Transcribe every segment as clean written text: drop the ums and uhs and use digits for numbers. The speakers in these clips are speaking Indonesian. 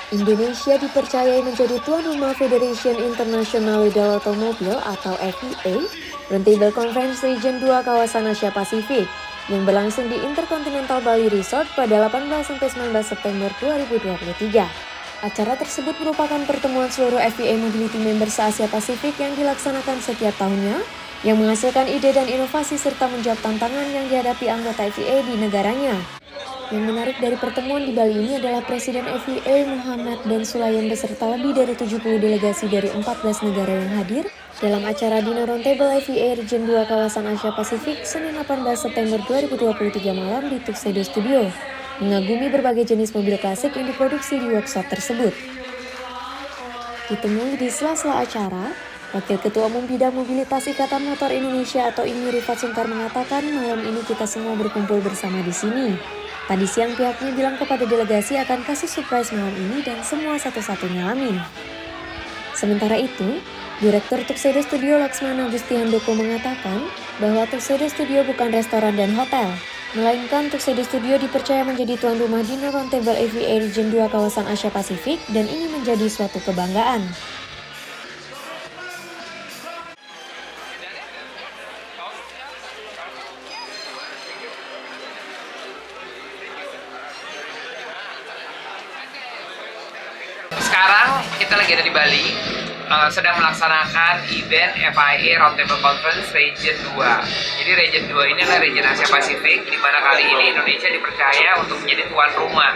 Indonesia dipercayai menjadi tuan rumah Federation International Lidl Automobile atau FIA Roundtable Conference Region 2 kawasan Asia Pasifik yang berlangsung di Intercontinental Bali Resort pada 18-19 September 2023. Acara tersebut merupakan pertemuan seluruh FIA Mobility Members Asia Pasifik yang dilaksanakan setiap tahunnya yang menghasilkan ide dan inovasi serta menjawab tantangan yang dihadapi anggota FIA di negaranya. Yang menarik dari pertemuan di Bali ini adalah Presiden FIA Muhammad bin Sulayem beserta lebih dari 70 delegasi dari 14 negara yang hadir dalam acara Dinner Roundtable FIA Region 2 kawasan Asia Pasifik Senin 18 September 2023 malam di Tuxedo Studio, mengagumi berbagai jenis mobil klasik yang diproduksi di workshop tersebut. Ditemui di sela-sela acara, Wakil Ketua Umum Bidang Mobilitas Ikatan Motor Indonesia atau IMI Rifat Sungkar mengatakan malam ini kita semua berkumpul bersama di sini. Tadi siang pihaknya bilang kepada delegasi akan kasih surprise malam ini dan semua satu-satu ngalamin. Sementara itu, Direktur Tuxedo Studio Laksmana Gusti Handoko mengatakan bahwa Tuxedo Studio bukan restoran dan hotel, melainkan Tuxedo Studio dipercaya menjadi tuan rumah Dinner Roundtable FIA Region 2 kawasan Asia Pasifik dan ini menjadi suatu kebanggaan. Sekarang kita lagi ada di Bali, sedang melaksanakan event FIA Roundtable Conference Region 2. Jadi Region 2 ini adalah region Asia Pasifik, di mana kali ini Indonesia dipercaya untuk menjadi tuan rumah.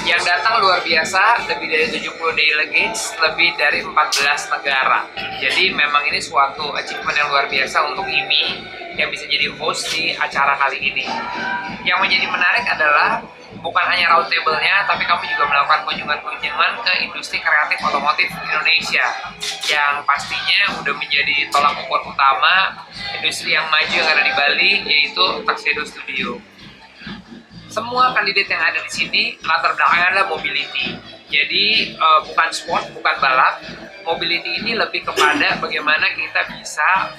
Yang datang luar biasa, lebih dari 70 delegates, lebih dari 14 negara. Jadi memang ini suatu achievement yang luar biasa untuk IMI yang bisa jadi host di acara kali ini. Yang menjadi menarik adalah bukan hanya roundtable-nya, tapi kami juga melakukan kunjungan-kunjungan ke industri kreatif otomotif Indonesia yang pastinya udah menjadi tolak ukur utama industri yang maju yang ada di Bali, yaitu Tuxedo Studio. Semua kandidat yang ada di sini latar belakangnya adalah mobility. Jadi bukan sport, bukan balap. Mobility ini lebih kepada bagaimana kita bisa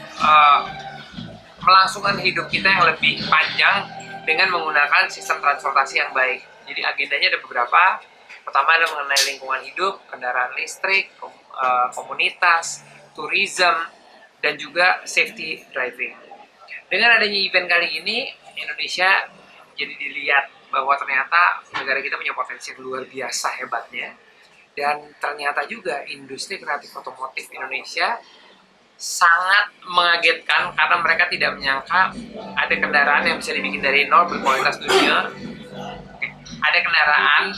melangsungkan hidup kita yang lebih panjang dengan menggunakan sistem transportasi yang baik. Jadi agendanya ada beberapa. Pertama adalah mengenai lingkungan hidup, kendaraan listrik, komunitas, tourism, dan juga safety driving. Dengan adanya event kali ini, Indonesia jadi dilihat bahwa ternyata negara kita punya potensi yang luar biasa hebatnya. Dan ternyata juga industri kreatif otomotif Indonesia sangat mengagetkan karena mereka tidak menyangka ada kendaraan yang bisa dibikin dari nol berkualitas dunia. Ada kendaraan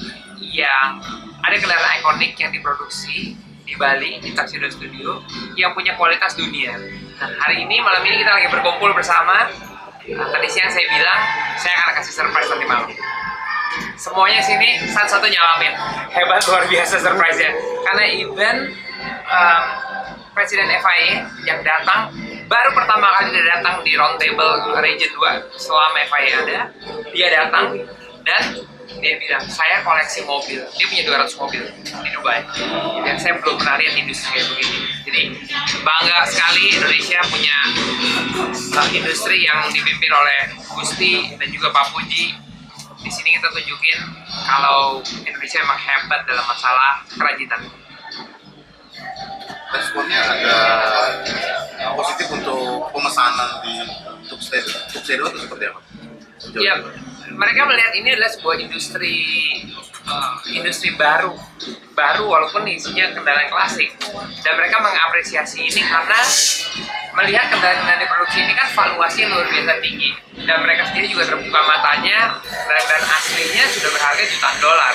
ikonik yang diproduksi di Bali di Tuxedo Studio yang punya kualitas dunia. Nah, hari ini malam ini kita lagi berkumpul bersama. Tadi siang saya bilang saya akan kasih surprise nanti malam. Semuanya sini satu-satu nyalamin. Hebat, luar biasa surprise-nya. Karena event Presiden FIA yang datang baru pertama kali dia datang di Roundtable Region 2 selama FIA ada. Dia datang dan dia bilang, saya koleksi mobil. Dia punya 200 mobil di Dubai. Dan saya belum pernah lihat industri kayak begini. Jadi bangga sekali Indonesia punya industri yang dipimpin oleh Gusti dan juga Pak Puji. Di sini kita tunjukin kalau Indonesia memang hebat dalam masalah kerajinan. Responnya ada positif untuk pemesanan di Tuxedo itu seperti apa? Ya, mereka melihat ini adalah sebuah industri baru walaupun isinya kendaraan klasik, dan mereka mengapresiasi ini karena melihat kendaraan yang diproduksi ini kan valuasi yang luar biasa tinggi, dan mereka sendiri juga terbuka matanya kendaraan aslinya sudah berharga jutaan dolar.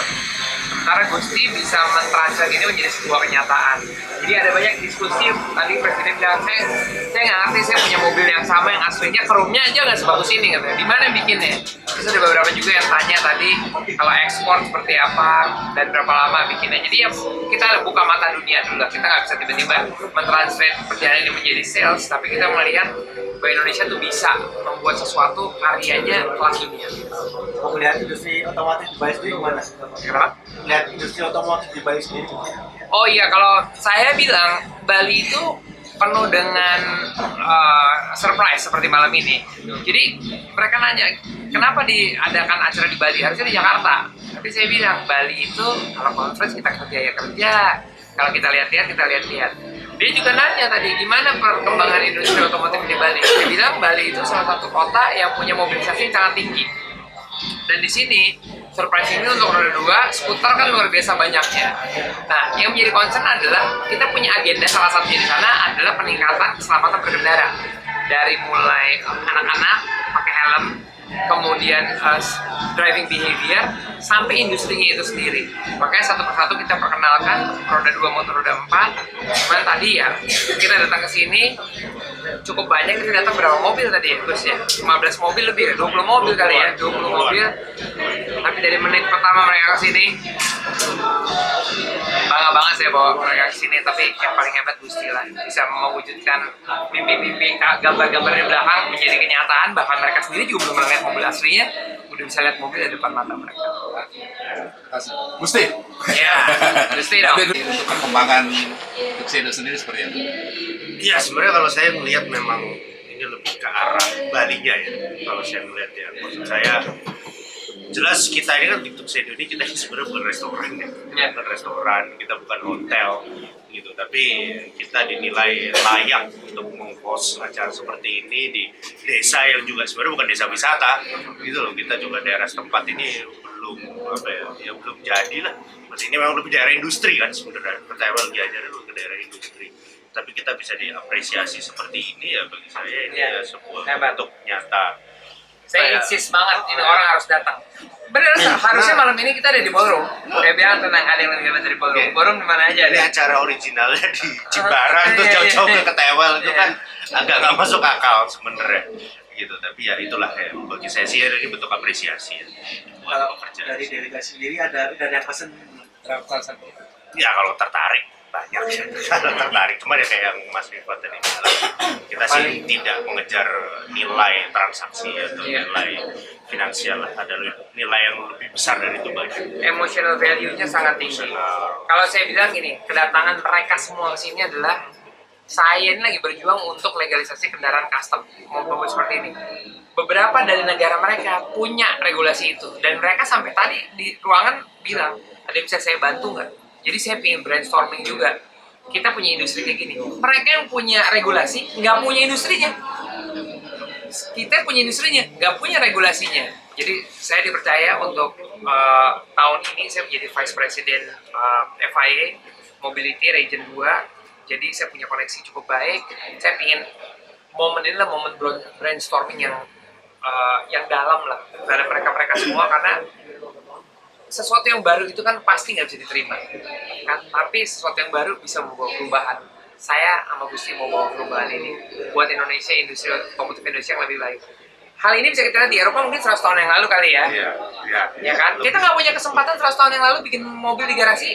Sementara Gusti bisa mentransfer ini menjadi sebuah kenyataan. Jadi ada banyak diskusi, tadi Presiden bilang, saya nggak ngerti, saya punya mobil yang sama yang aslinya kerumnya aja nggak sebagus ini, katanya. Di mana bikinnya? Terus ada beberapa juga yang tanya tadi, kalau ekspor seperti apa dan berapa lama bikinnya. Jadi ya kita buka mata dunia dulu lah. Kita nggak bisa tiba-tiba mentransfer perjalanan ini menjadi sales, tapi kita melihat bahwa Indonesia tuh bisa membuat sesuatu karyanya kelas dunia. Kalau melihat industri otomotif di Bali sendiri gimana? Kenapa? Melihat industri otomotif di Bali sendiri. Oh iya, kalau saya bilang Bali itu penuh dengan surprise seperti malam ini. Jadi mereka nanya, kenapa diadakan acara di Bali? Harusnya di Jakarta. Tapi saya bilang, Bali itu kalau conference kita kerja ya kerja, kalau kita lihat-lihat, kita lihat-lihat. Dia juga nanya tadi, gimana perkembangan industri otomotif di Bali? Dia bilang, Bali itu salah satu kota yang punya mobilisasi yang sangat tinggi. Dan di sini, surprisingly untuk roda 2, skuter kan luar biasa banyaknya. Nah, yang menjadi concern adalah kita punya agenda salah satunya di sana adalah peningkatan keselamatan berkendara. Dari mulai anak-anak pakai helm, kemudian driving behavior, sampai industrinya itu sendiri. Makanya satu persatu kita perkenalkan roda 2 maupun roda 4. Cuman tadi ya, kita datang ke sini cukup banyak, kita datang berapa mobil tadi ya Gus ya? 15 mobil lebih ya? 20 mobil kali ya? 20 mobil. Tapi dari menit pertama mereka ke sini, bangga banget saya bawa mereka ke sini. Tapi yang paling hebat Gusti lah, bisa mewujudkan mimpi-mimpi gambar-gambar di belakang menjadi kenyataan. Bahkan mereka sendiri juga belum melihat mobil aslinya, udah bisa lihat mobil di depan mata mereka. Gusti. Ya, Gusti dong. Untuk perkembangan Tuxedo sendiri seperti apa? Iya, sebenarnya kalau saya melihat memang ini lebih ke arah Balinya ya. Kalau saya melihat ya, maksud saya jelas kita ini kan di Tuxedo ini kita sebenarnya bukan restoran ya, bukan restoran, kita bukan hotel gitu. Tapi kita dinilai layak untuk meng-host acara seperti ini di desa yang juga sebenarnya bukan desa wisata gitu loh. Kita juga daerah setempat ini belum belum jadi lah. Maksudnya ini memang lebih daerah industri kan sebenarnya. Pertama lagi aja dulu ke daerah industri. Tapi kita bisa diapresiasi seperti ini ya, bagi saya ini ya sebuah bentuk nyata. Saya insist banget, ini orang harus datang. Bener, harusnya malam ini kita ada di ballroom. Saya bilang tenang, ada yang lebih hebat dari ballroom. Ballroom di mana aja? Ini acara originalnya di Jimbaran, terus jauh-jauh ke Ketewel itu kan agak nggak masuk akal sebenarnya. Gitu, tapi ya itulah ya, bagi saya sih ini bentuk apresiasi ya. Kalau dari delegasi sendiri ada yang pesen berapa satu? Ya kalau tertarik banyak sih, kalau tertarik. Cuma ya kayak yang Mas Viva tadi bilang, kita sih tidak mengejar nilai transaksi atau nilai finansial, ada nilai yang lebih besar dari itu banyak. Emotional value-nya sangat tinggi. Kalau saya bilang gini, kedatangan mereka semua ke sini adalah saya ini lagi berjuang untuk legalisasi kendaraan custom mobil seperti ini. Beberapa dari negara mereka punya regulasi itu, dan mereka sampai tadi di ruangan bilang, ada yang bisa saya bantu nggak? Jadi saya pengen brainstorming juga. Kita punya industri kayak gini. Mereka yang punya regulasi, nggak punya industrinya. Kita punya industrinya, nggak punya regulasinya. Jadi saya dipercaya untuk tahun ini saya menjadi Vice President FIA Mobility Region 2. Jadi saya punya koneksi cukup baik. Saya ingin momen ini lah momen brainstorming yang dalam lah terhadap mereka semua, karena sesuatu yang baru itu kan pasti nggak bisa diterima kan, tapi sesuatu yang baru bisa membawa perubahan. Saya sama Gusti mau bawa perubahan ini buat Indonesia, industri otomotif Indonesia yang lebih baik. Hal ini bisa kita lihat di Eropa mungkin 100 tahun yang lalu kali ya. Ya kan, kita nggak punya kesempatan 100 tahun yang lalu bikin mobil di garasi.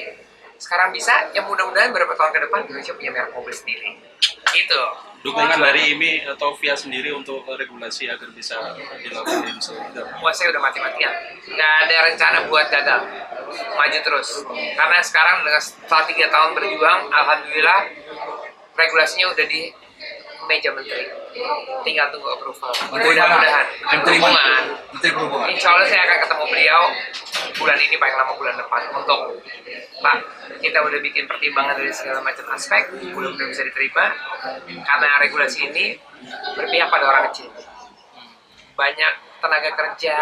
Sekarang bisa, yang mudah-mudahan beberapa tahun ke depan Indonesia punya merek mobil sendiri. Gitu. Dukungan dari IMI atau VIA sendiri untuk regulasi agar bisa dilakukan di industri. Wah, saya udah mati-matian. Nggak ada rencana buat gagal. Maju terus. Karena sekarang setelah 3 tahun berjuang, alhamdulillah regulasinya udah di meja menteri. Tinggal tunggu approval. Mudah-mudahan. Menteri Perhubungan. Insya Allah saya akan ketemu beliau bulan ini, paling lama bulan depan, untuk Pak, kita udah bikin pertimbangan dari segala macam aspek, belum bisa diterima karena regulasi ini berpihak pada orang kecil. Banyak tenaga kerja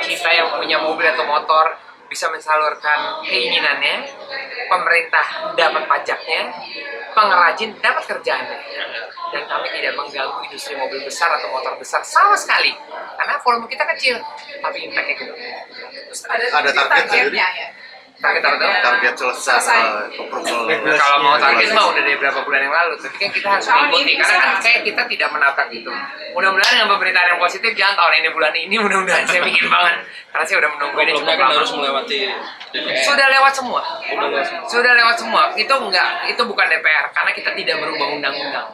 kita yang punya mobil atau motor bisa mensalurkan keinginannya, pemerintah dapat pajaknya, pengrajin dapat kerjaannya, dan kami tidak mengganggu industri mobil besar atau motor besar sama sekali karena volume kita kecil tapi impactnya gede. Ada targetnya ya? Target selesai approval. Kalau mau target mah udah dari berapa bulan yang lalu, tapi kan kita harus mengikuti karena kan kayak kita tidak menabrak itu. Mudah-mudahan dengan pemberitaan yang positif, jangan tahun ini bulan ini, mudah-mudahan saya ingin banget karena saya udah menunggu ini cukup lama. Harus melewati DPR. Sudah lewat semua. Sudah lewat semua. Itu bukan DPR karena kita tidak merubah undang-undang.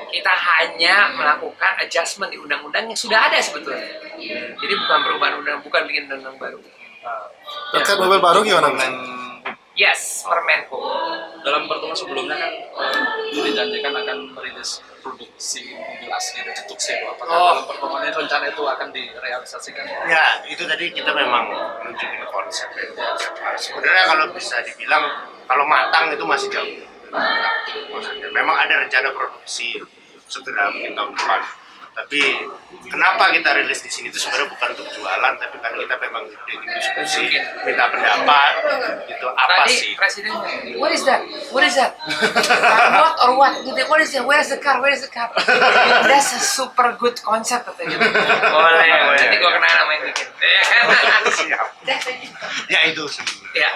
Kita hanya melakukan adjustment di undang-undang yang sudah ada sebetulnya. Jadi bukan perubahan undang, bukan bikin undang-undang baru. Terkait mobil baru gimana? Yes, Permenko. dalam pertemuan sebelumnya kan dijanjikan akan merilis produksi mobil asli dari Tuxedo. Apakah dalam pertemuan ini rencana itu akan direalisasikan? Ya, itu tadi kita memang nunjukin konsep ya. Sebenarnya kalau bisa dibilang, kalau matang itu masih jauh. Maksudnya, memang ada rencana produksi segera mungkin tahun depan. Tapi kenapa kita rilis di sini itu sebenarnya bukan untuk jualan, tapi kan kita memang diskusi, minta pendapat, gitu apa Tadi sih? presiden, what is that? What is that? What or what? Gitu. What is that? Where is the car? Where is the car? That's a super good concept katanya. Boleh, boleh. Nanti gue kenal nama yang bikin. Ya kan? Siap. Ya itu sih. Ya.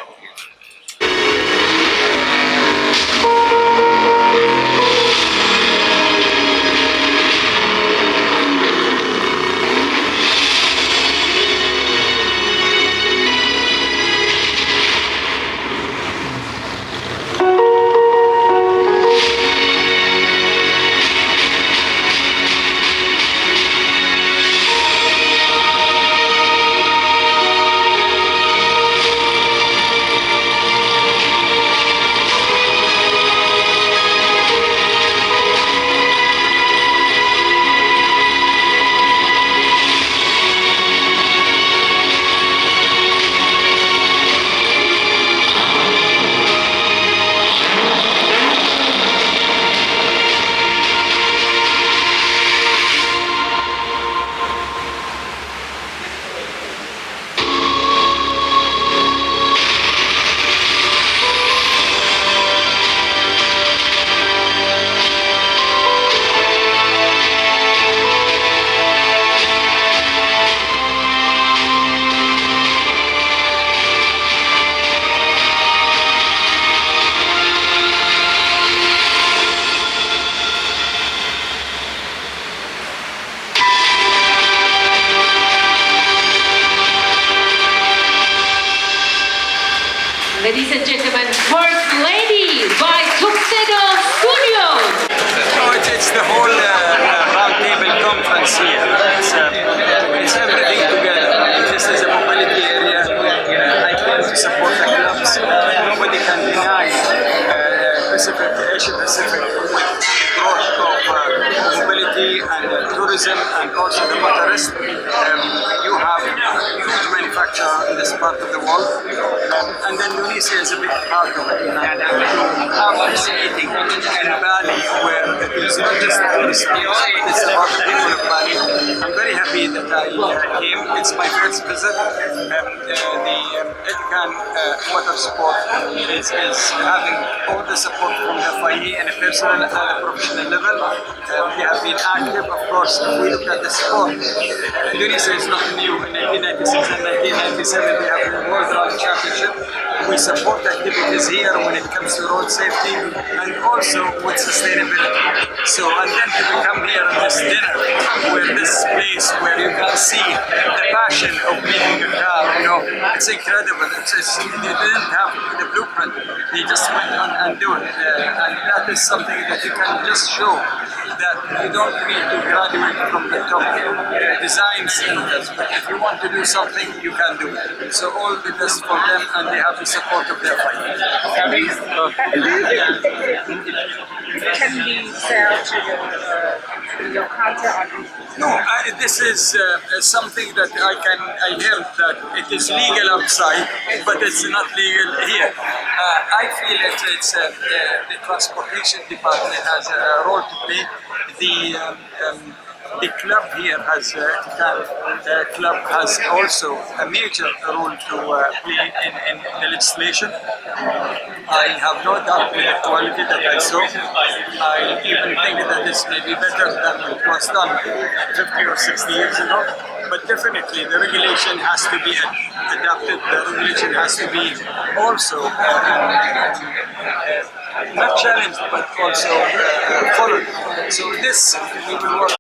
Ladies and gentlemen, First Lady by Tuxedo Studios. So it's the whole roundtable conference here. It's everything together. This is a mobility area. I came to support the clubs. Nobody can deny Asia Pacific growth of mobility and tourism and also the motorist. You have huge manufacturer in this part of the world, and Indonesia is a big part of it. And to have this meeting in Bali, where it's not just the tourist place, it's about the people of Bali. I'm very happy that I came. It's my first visit. The Etikan Motorsport is having all the support from the FIE in a personal and a professional level. They have been active, of course. If we look at the sport, Indonesia is not new. In 1996 and 1997, they have the World Rally Championship. We support activities here when it comes to road safety and also with sustainability. So, and then to come here on this dinner, where this place where you can see the passion of making a car, it's incredible. They didn't have the blueprint. They just went on and do it. And that is something that you can just show that you don't need to graduate from the top design centers, but if you want to do something, you can do it. So all the best for them, and they have the support of their family. Can we sell to your content on No, this is something that I heard that it is legal outside, but it's not legal here. I feel it's the transportation department has a role to play. The club here has club has also a major role to play in the legislation. I have no doubt with the quality that I saw. I even think that this may be better than it was done 50 or 60 years ago. But definitely the regulation has to be adapted. The regulation has to be also not challenged, but also followed. So this we will work.